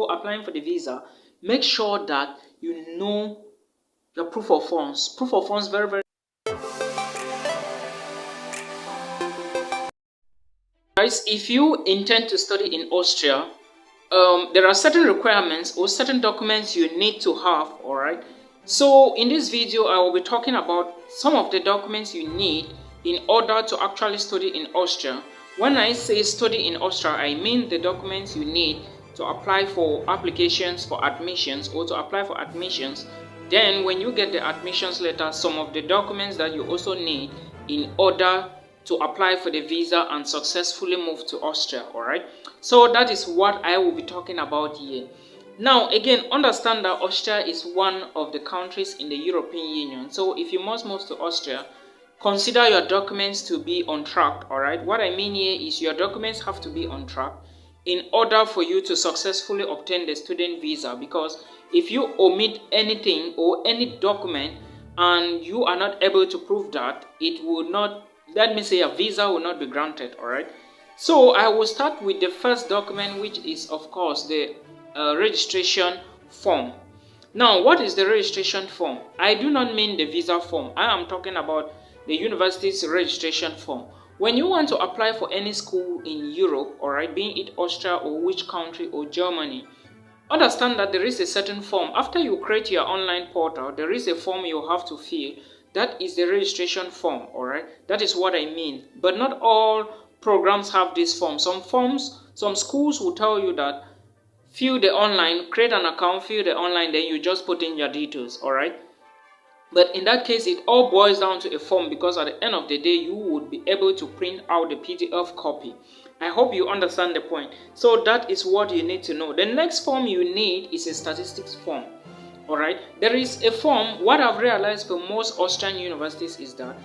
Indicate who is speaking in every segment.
Speaker 1: applying for the visa, make sure that you know your proof of funds. Proof of funds, very, very. Guys, if you intend to study in Austria, there are certain requirements or certain documents you need to have, all right? So in this video, I will be talking about some of the documents you need in order to actually study in Austria. When I say study in Austria, I mean the documents you need to apply for applications for admissions or to apply for admissions. Then when you get the admissions letter, some of the documents that you also need in order to apply for the visa and successfully move to Austria, all right? So that is what I will be talking about here. Now, again, understand that Austria is one of the countries in the European Union. So if you must move to Austria, consider your documents to be on track, all right? What I mean here is your documents have to be on track in order for you to successfully obtain the student visa, because if you omit anything or any document and you are not able to prove that, it will not, let me say, a visa will not be granted, all right? So I will start with the first document, which is of course the registration form. Now, what is the registration form? I do not mean the visa form. I am talking about the university's registration form. When you want to apply for any school in Europe, all right, being it Austria or which country or Germany, understand that there is a certain form. After you create your online portal, there is a form you have to fill. That is the registration form, all right? That is what I mean. But not all programs have this form. Some schools will tell you that fill the online, create an account, fill the online, then you just put in your details, all right? But in that case, it all boils down to a form, because at the end of the day, you would be able to print out the PDF copy. I hope you understand the point. So that is what you need to know. The next form you need is a statistics form. All right, there is a form. What I've realized for most Austrian universities is that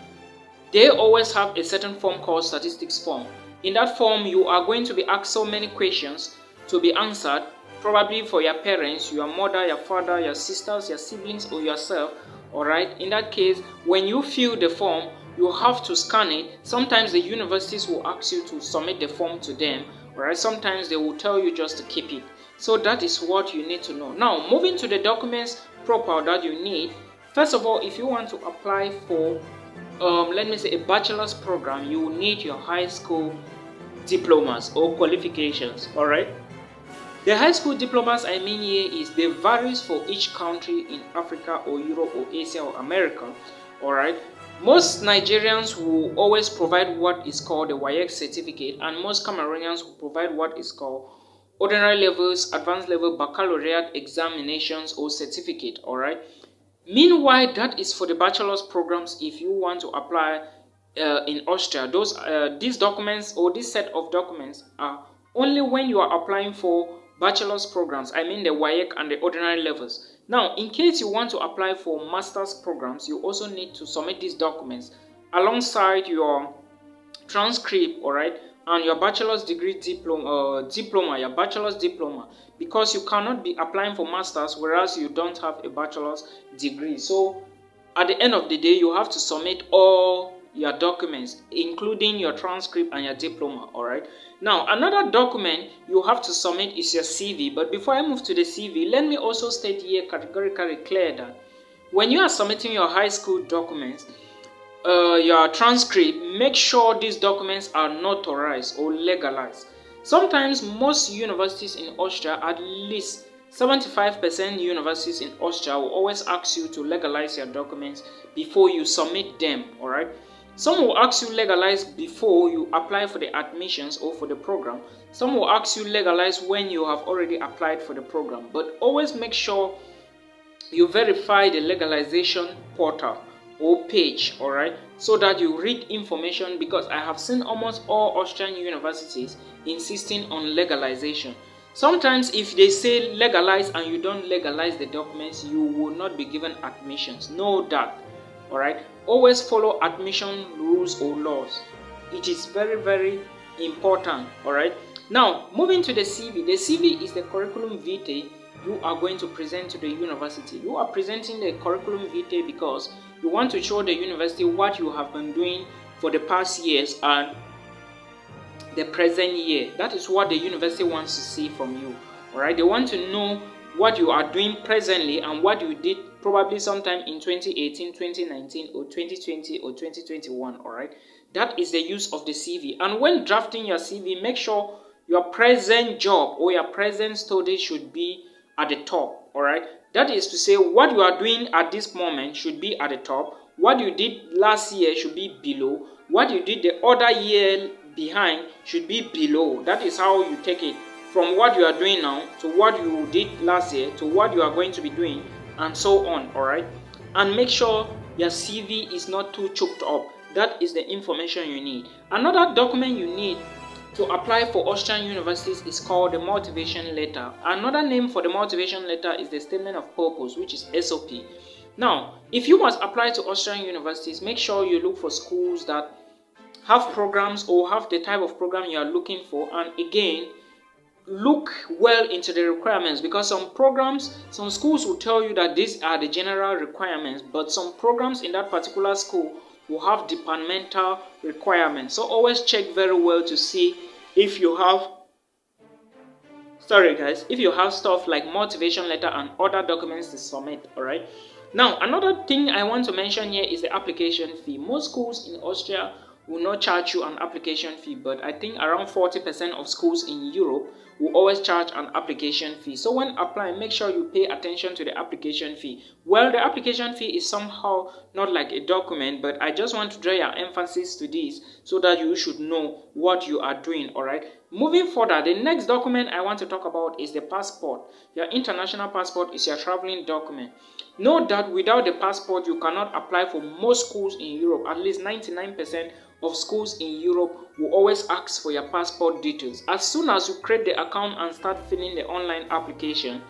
Speaker 1: they always have a certain form called statistics form. In that form, you are going to be asked so many questions to be answered, probably for your parents, your mother, your father, your sisters, your siblings, or yourself. All right, in that case, when you fill the form, you have to scan it. Sometimes the universities will ask you to submit the form to them. All right, sometimes they will tell you just to keep it. So that is what you need to know. Now, moving to the documents proper that you need. First of all, if you want to apply for, let me say, a bachelor's program, you will need your high school diplomas or qualifications. All right. The high school diplomas I mean here is they varies for each country in Africa or Europe or Asia or America. All right. Most Nigerians will always provide what is called the WAEC certificate, and most Cameroonians will provide what is called ordinary levels, advanced level, baccalaureate examinations or certificate, all right? Meanwhile, that is for the bachelor's programs. If you want to apply in Austria, these documents or this set of documents are only when you are applying for bachelor's programs. I mean the WAEC and the ordinary levels. Now, in case you want to apply for master's programs, you also need to submit these documents alongside your transcript, all right, and your bachelor's degree diploma, your bachelor's diploma, because you cannot be applying for masters whereas you don't have a bachelor's degree. So at the end of the day, you have to submit all your documents, including your transcript and your diploma, all right? Now, another document you have to submit is your CV. But before I move to the CV, let me also state here categorically clear that when you are submitting your high school documents, your transcript, make sure these documents are notarized or legalized. Sometimes most universities in Austria, at least 75% universities in Austria, will always ask you to legalize your documents before you submit them, all right? Some will ask you legalize before you apply for the admissions or for the program. Some will ask you legalize when you have already applied for the program. But always make sure you verify the legalization portal or page, all right, so that you read information, because I have seen almost all Austrian universities insisting on legalization. Sometimes if they say legalize and you don't legalize the documents, you will not be given admissions. Know that, all right? Always follow admission rules or laws. It is very, very important, all right? Now, moving to the CV. The CV is the curriculum vitae you are going to present to the university. You are presenting the curriculum vitae because you want to show the university what you have been doing for the past years and the present year. That is what the university wants to see from you. All right, they want to know what you are doing presently and what you did probably sometime in 2018, 2019, or 2020 or 2021. All right, that is the use of the CV. And when drafting your CV, make sure your present job or your present study should be at the top. All right, that is to say, what you are doing at this moment should be at the top. What you did last year should be below. What you did the other year behind should be below. That is how you take it from what you are doing now to what you did last year to what you are going to be doing, and so on. All right, and make sure your CV is not too choked up. That is the information you need. Another document you need to apply for Austrian universities is called the motivation letter. Another name for the motivation letter is the statement of purpose, which is SOP. Now, if you must apply to Austrian universities, make sure you look for schools that have programs or have the type of program you are looking for. And again, look well into the requirements, because some programs, some schools will tell you that these are the general requirements, but some programs in that particular school will have departmental requirements. So always check very well to see if you have if you have stuff like motivation letter and other documents to submit. All right, now another thing I want to mention here is the application fee. Most schools in Austria will not charge you an application fee, but I think around 40% of schools in Europe will always charge an application fee. So when applying, make sure you pay attention to the application fee. Well, the application fee is somehow not like a document, but I just want to draw your emphasis to this so that you should know what you are doing. All right, moving further, the next document I want to talk about is the passport. Your international passport is your traveling document. Note that without the passport, you cannot apply for most schools in Europe. At least 99% of schools in Europe will always ask for your passport details. As soon as you create the account and start filling the online application,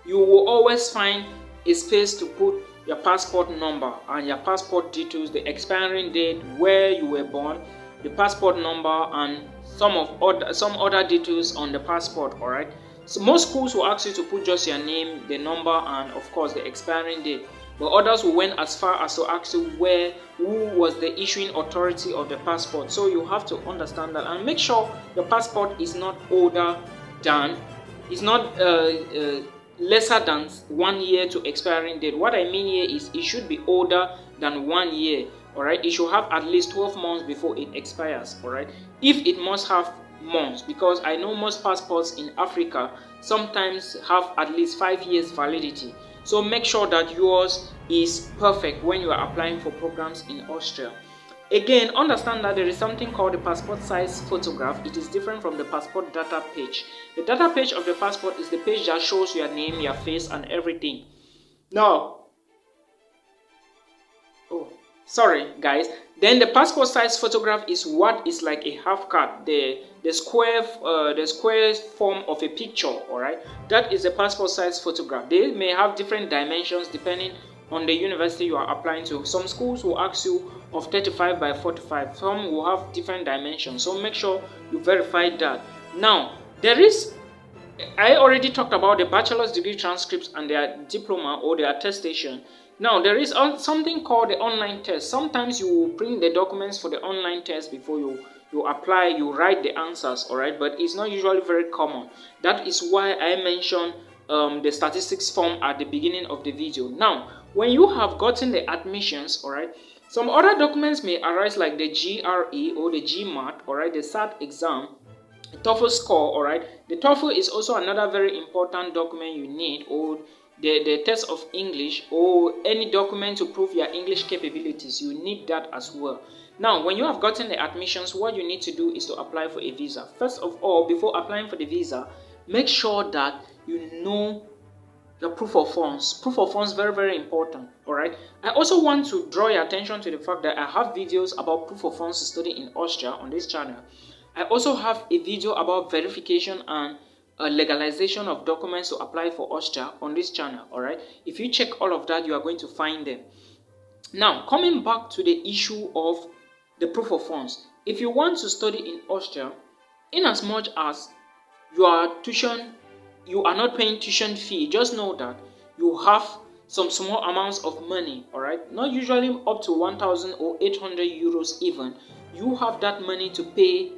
Speaker 1: you will always find a space to put your passport number and your passport details, the expiring date, where you were born, the passport number, and some other details on the passport. All right, so most schools will ask you to put just your name, the number, and of course the expiring date. But others will went as far as to ask you who was the issuing authority of the passport. So you have to understand that and make sure the passport is not older than, is not lesser than 1 year to expiring date. What I mean here is it should be older than 1 year. All right, it should have at least 12 months before it expires. All right, if it must have months, because I know most passports in Africa sometimes have at least 5 years validity. So make sure that yours is perfect when you are applying for programs in Austria. Again, understand that there is something called the passport size photograph. It is different from the passport data page. The data page of the passport is the page that shows your name, your face, and everything. Now, then the passport size photograph is what is like a half cut, the square form of a picture. All right, that is a passport size photograph. They may have different dimensions depending on the university you are applying to. Some schools will ask you of 35 by 45. Some will have different dimensions. So make sure you verify that. Now, I already talked about the bachelor's degree transcripts and their diploma or their attestation. Now, there is something called the online test. Sometimes you will print the documents for the online test before you apply, you write the answers, all right? But it's not usually very common. That is why I mentioned the statistics form at the beginning of the video. Now, when you have gotten the admissions, all right, some other documents may arise like the GRE or the GMAT, all right, the SAT exam, the TOEFL score, all right. The TOEFL is also another very important document you need, or the test of English, or any document to prove your English capabilities. You need that as well. Now, when you have gotten the admissions, what you need to do is to apply for a visa. First of all, before applying for the visa, make sure that you know the proof of funds. Proof of funds, very, very important. All right. I also want to draw your attention to the fact that I have videos about proof of funds to study in Austria on this channel. I also have a video about verification and legalization of documents to apply for Austria on this channel. All right, if you check all of that, you are going to find them. Now, coming back to the issue of the proof of funds, if you want to study in Austria, in as much as you are not paying tuition fee, just know that you have some small amounts of money. All right, not usually up to 1,000 or 800 euros even. You have that money to pay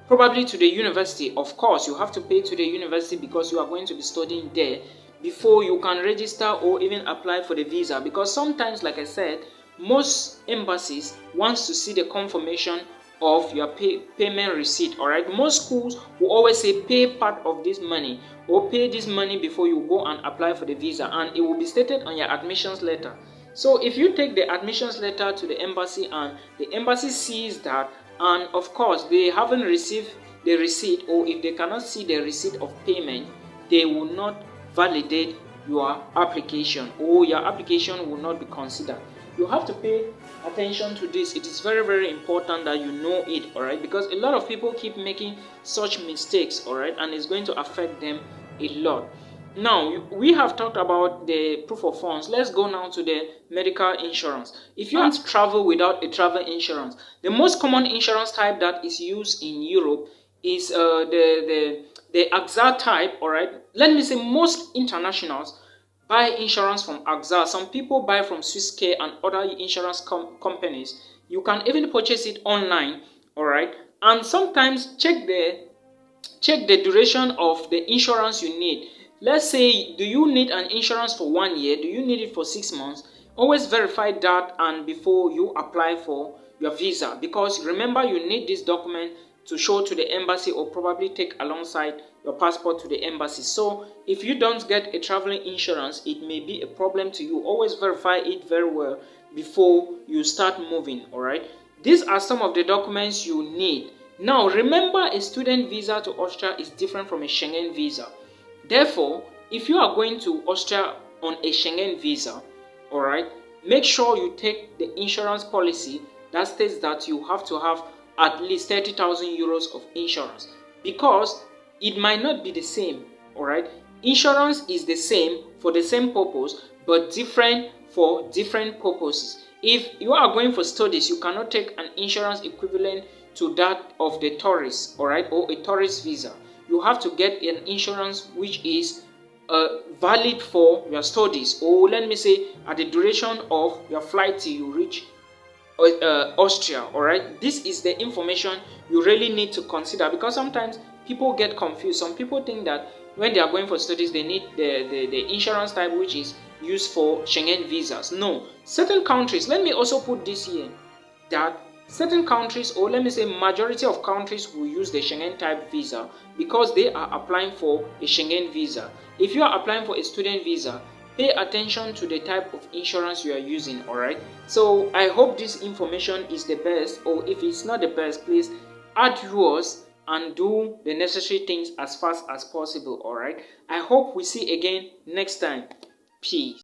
Speaker 1: probably to the university. Of course, you have to pay to the university because you are going to be studying there before you can register or even apply for the visa. Because sometimes, like I said, most embassies wants to see the confirmation of your payment receipt. All right, most schools will always say pay part of this money or pay this money before you go and apply for the visa, and it will be stated on your admissions letter. So if you take the admissions letter to the embassy and the embassy sees that, and of course they haven't received the receipt, or if they cannot see the receipt of payment, they will not validate your application, or your application will not be considered. You have to pay attention to this. It is very, very important that you know it, all right, because a lot of people keep making such mistakes, all right, and it's going to affect them a lot. Now, we have talked about the proof of funds. Let's go now to the medical insurance. If you want to travel without a travel insurance, the most common insurance type that is used in Europe is the AXA type, all right. Let me say most internationals buy insurance from AXA. Some people buy from Swisscare and other insurance companies. You can even purchase it online, all right. And sometimes check the duration of the insurance you need. Let's say, do you need an insurance for 1 year? Do you need it for 6 months? Always verify that and before you apply for your visa, because remember, you need this document to show to the embassy or probably take alongside your passport to the embassy. So if you don't get a traveling insurance, it may be a problem to you. Always verify it very well before you start moving, all right? These are some of the documents you need. Now remember, a student visa to Austria is different from a Schengen visa. Therefore, if you are going to Austria on a Schengen visa, all right, make sure you take the insurance policy that states that you have to have at least 30,000 euros of insurance, because it might not be the same, all right. Insurance is the same for the same purpose, but different for different purposes. If you are going for studies, you cannot take an insurance equivalent to that of the tourist, all right, or a tourist visa. You have to get an insurance which is valid for your studies, or let me say at the duration of your flight till you reach Austria, all right. This is the information you really need to consider, because sometimes people get confused. Some people think that when they are going for studies, they need the insurance type which is used for Schengen visas. No, certain countries, let me also put this here, that certain countries, or let me say majority of countries, will use the Schengen type visa because they are applying for a Schengen visa. If you are applying for a student visa, pay attention to the type of insurance you are using, all right. So I hope this information is the best, or if it's not the best, please add yours and do the necessary things as fast as possible, all right. I hope we see again next time. Peace.